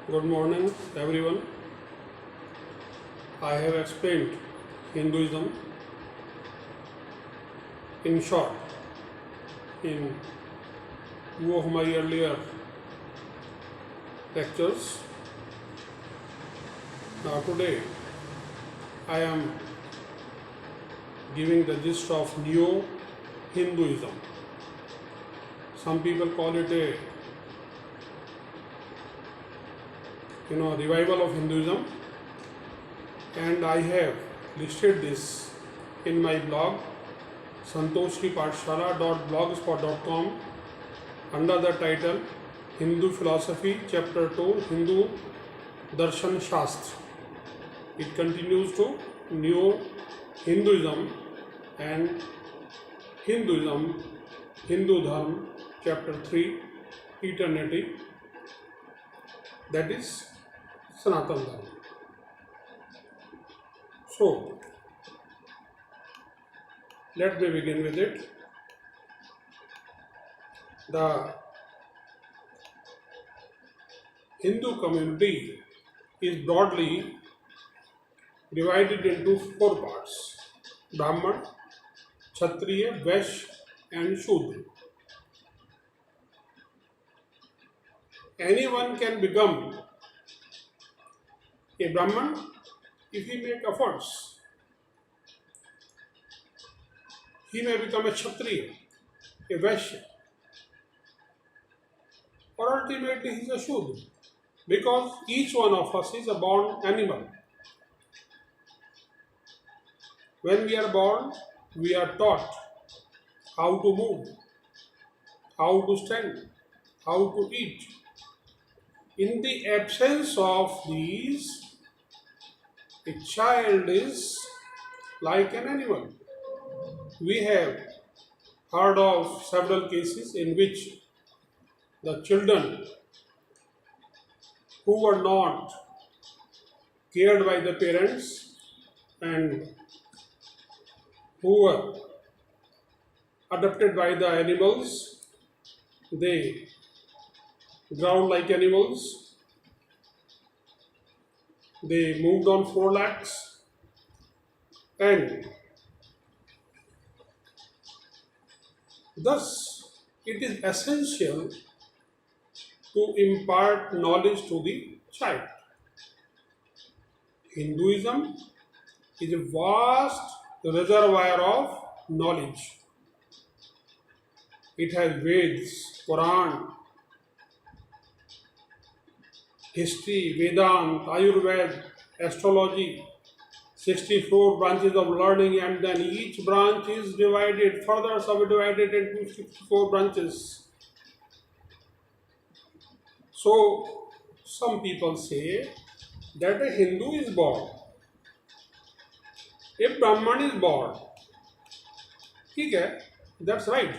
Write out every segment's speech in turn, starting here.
Good morning, everyone. I have explained Hinduism in short in two of my earlier lectures. Now, today I am giving the gist of Neo Hinduism. Some people call it a revival of Hinduism, and I have listed this in my blog santoshripathshala.blogspot.com under the title Hindu Philosophy Chapter 2 Hindu Darshan Shastra. It continues to Neo Hinduism and Hinduism, Hindu Dharma, Chapter 3 Eternity, that is Sanatana Dharma. So, let me begin with it. The Hindu community is broadly divided into four parts: Brahman, Kshatriya, Vaishya, and Shudra. Anyone can become a Brahman if he make efforts. He may become a Kshatriya, a Vaishya, or ultimately he is a Shudra, because each one of us is a born animal. When we are born, we are taught how to move, how to stand, how to eat. In the absence of these, a child is like an animal. We have heard of several cases in which the children who were not cared by the parents and who were adopted by the animals, they growled like animals, they moved on four legs, and thus it is essential to impart knowledge to the child. Hinduism is a vast reservoir of knowledge. It has Vedas, Quran, history, Vedanta, Ayurveda, astrology, 64 branches of learning, and then each branch is divided, further subdivided into 64 branches. So, some people say that a Hindu is born, a Brahman is born. Okay, that's right.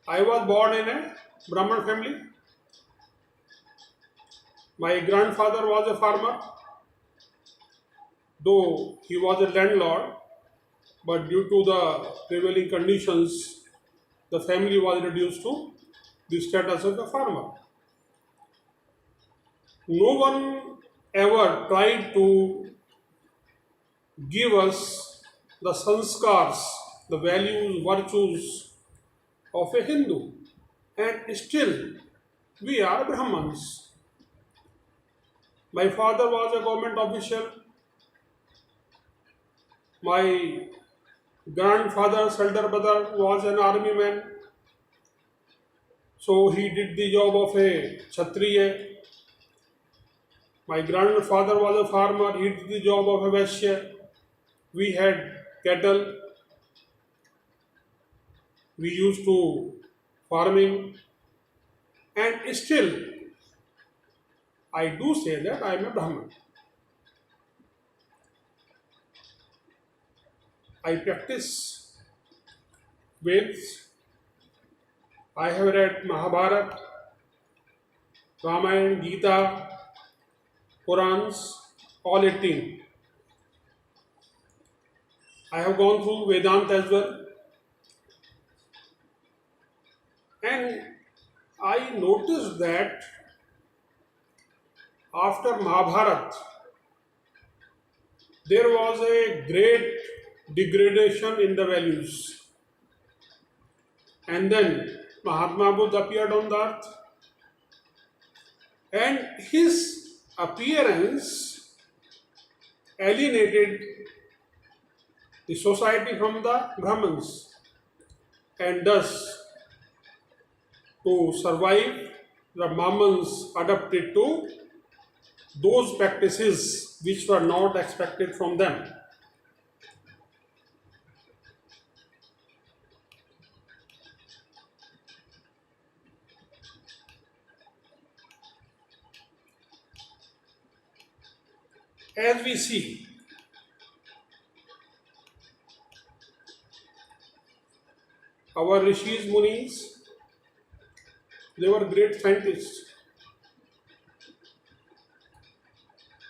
I was born in a Brahman family. My grandfather was a farmer, though he was a landlord, but due to the prevailing conditions, the family was reduced to the status of a farmer. No one ever tried to give us the sanskars, the values, virtues of a Hindu, and still we are Brahmins. My father was a government official. My grandfather's elder brother was an army man. So he did the job of a Kshatriya. My grandfather was a farmer. He did the job of a Vaishya. We had cattle. We used to farming. And still, I do say that I am a Brahman. I practice Veds. I have read Mahabharata, Ramayana, Gita, Qurans, all 18. I have gone through Vedanta as well. And I noticed that after Mahabharat, there was a great degradation in the values. And then Mahatma Buddha appeared on the earth, and his appearance alienated the society from the Brahmins, and thus to survive, the Brahmins adapted to those practices which were not expected from them. As we see, our Rishis Munis, they were great scientists.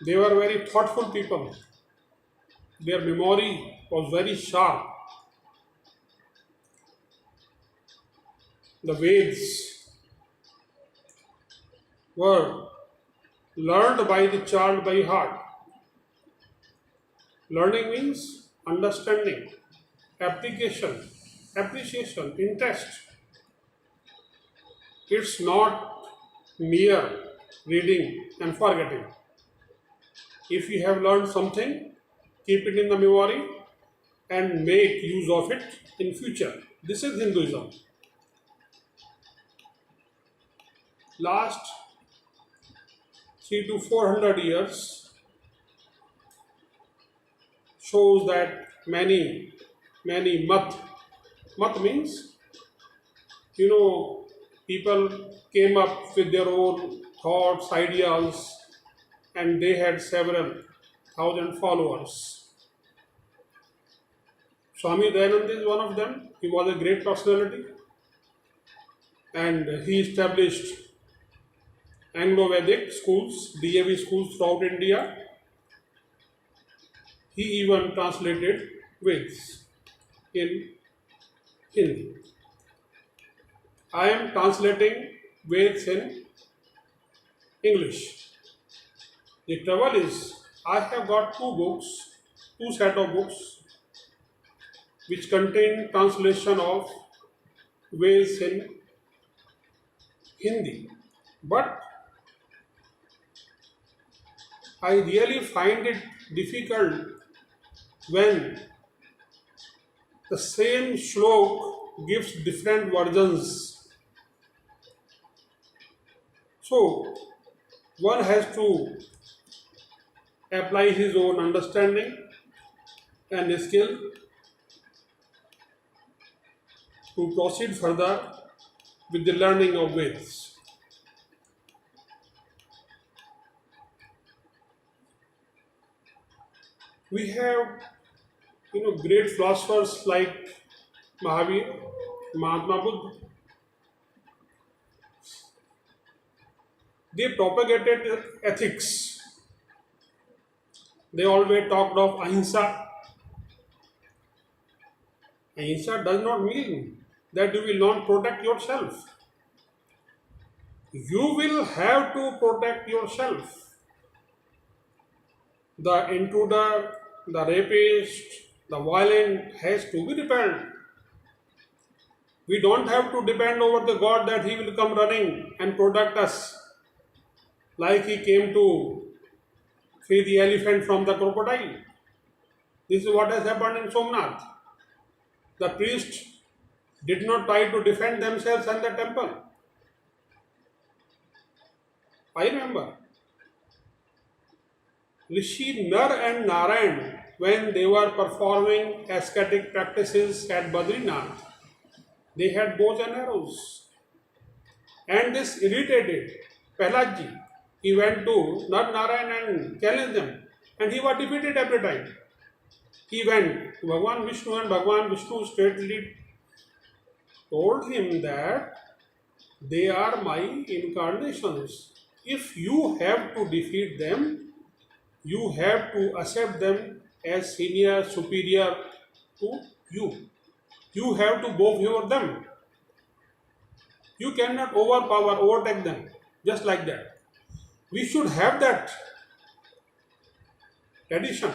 They were very thoughtful people. Their memory was very sharp. The Veds were learned by the child by heart. Learning means understanding, application, appreciation, interest. It's not mere reading and forgetting. If you have learned something, keep it in the memory and make use of it in future. This is Hinduism. Last 300 to 400 years shows that many mat means, people came up with their own thoughts, ideas, and they had several thousand followers. Swami Dayananda is one of them. He was a great personality, and he established Anglo-Vedic schools, DAV schools throughout India. He even translated Veds in Hindi. I am translating Veds in English. The trouble is, I have got two set of books, which contain translation of Veds in Hindi. But I really find it difficult when the same shlok gives different versions. So one has to apply his own understanding and skill to proceed further with the learning of Veds. We have, great philosophers like Mahavir, Mahatma Buddha. They propagated ethics. They always talked of ahimsa. Ahimsa does not mean that you will not protect yourself. You will have to protect yourself. The intruder, the rapist, the violent has to be repelled. We don't have to depend over the God that He will come running and protect us, like He came to free the elephant from the crocodile. This is what has happened in Somnath. The priests did not try to defend themselves and the temple. I remember Rishi Nar and Narayan, when they were performing ascetic practices at Badrinath, they had bows and arrows. And this irritated Prahlad. He went to Nar Narayan and challenged them, and he was defeated every time. He went to Bhagwan Vishnu, and Bhagwan Vishnu straightly told him that they are my incarnations. If you have to defeat them, you have to accept them as senior, superior to you. You have to bow before them. You cannot overtake them, just like that. We should have that tradition.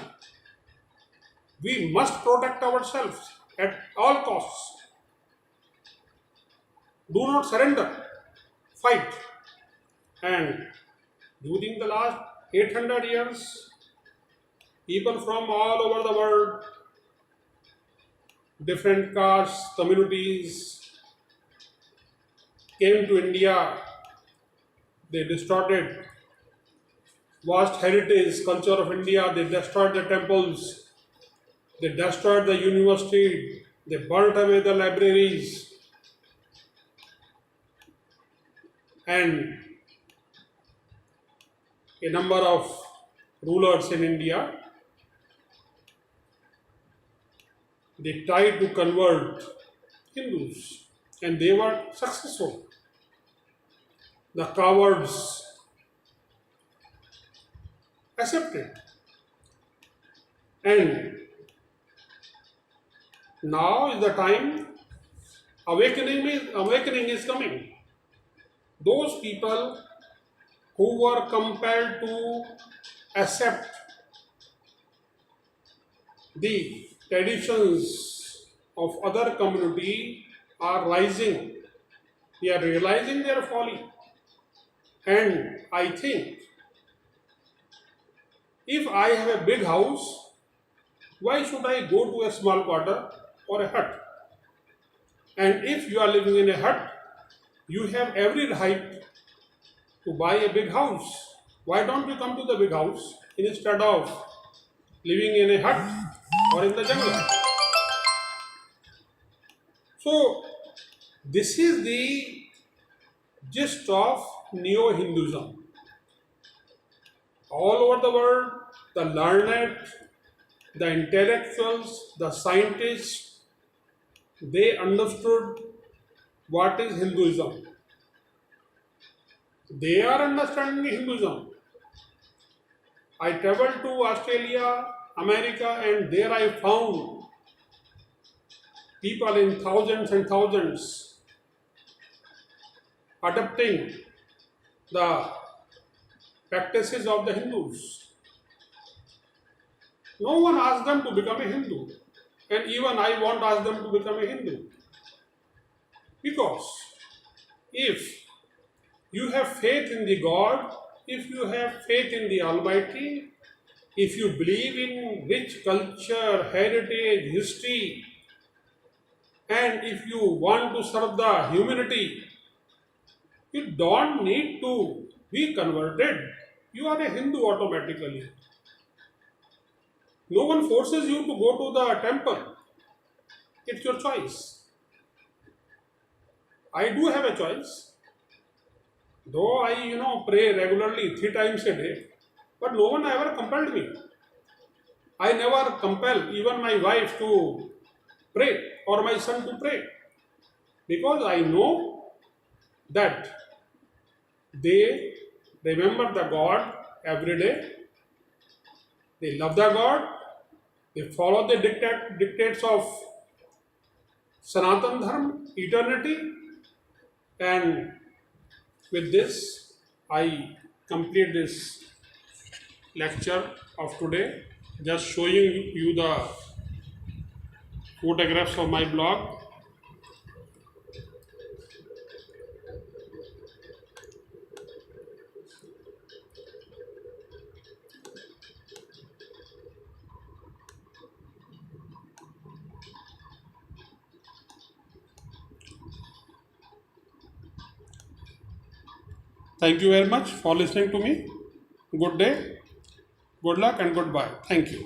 We must protect ourselves at all costs. Do not surrender. Fight. And during the last 800 years, people from all over the world, different castes, communities, came to India. They distorted vast heritage, culture of India. They destroyed the temples. They destroyed the university. They burnt away the libraries. And a number of rulers in India, they tried to convert Hindus, and they were successful. The cowards accepted. And now is the time, awakening is coming. Those people who were compelled to accept the traditions of other community are rising. They are realizing their folly. And I think if I have a big house, why should I go to a small quarter or a hut? And if you are living in a hut, you have every right to buy a big house. Why don't you come to the big house instead of living in a hut or in the jungle? So, this is the gist of Neo-Hinduism. All over the world, the learned, the intellectuals, the scientists, they understood what is Hinduism. They are understanding Hinduism. I traveled to Australia, America, and there I found people in thousands and thousands adopting the practices of the Hindus. No one asked them to become a Hindu, and even I won't ask them to become a Hindu. Because if you have faith in the God, if you have faith in the Almighty, if you believe in rich culture, heritage, history, and if you want to serve the humanity, you don't need to be converted. You are a Hindu automatically. No one forces you to go to the temple. It's your choice. I do have a choice. Though I pray regularly 3 times a day, but no one ever compelled me. I never compel even my wife to pray or my son to pray, because I know that they remember the God every day. They love the God. They follow the dictates of Sanatan Dharma, eternity. And with this, I complete this lecture of today, just showing you the photographs of my blog. Thank you very much for listening to me. Good day, good luck, and goodbye. Thank you.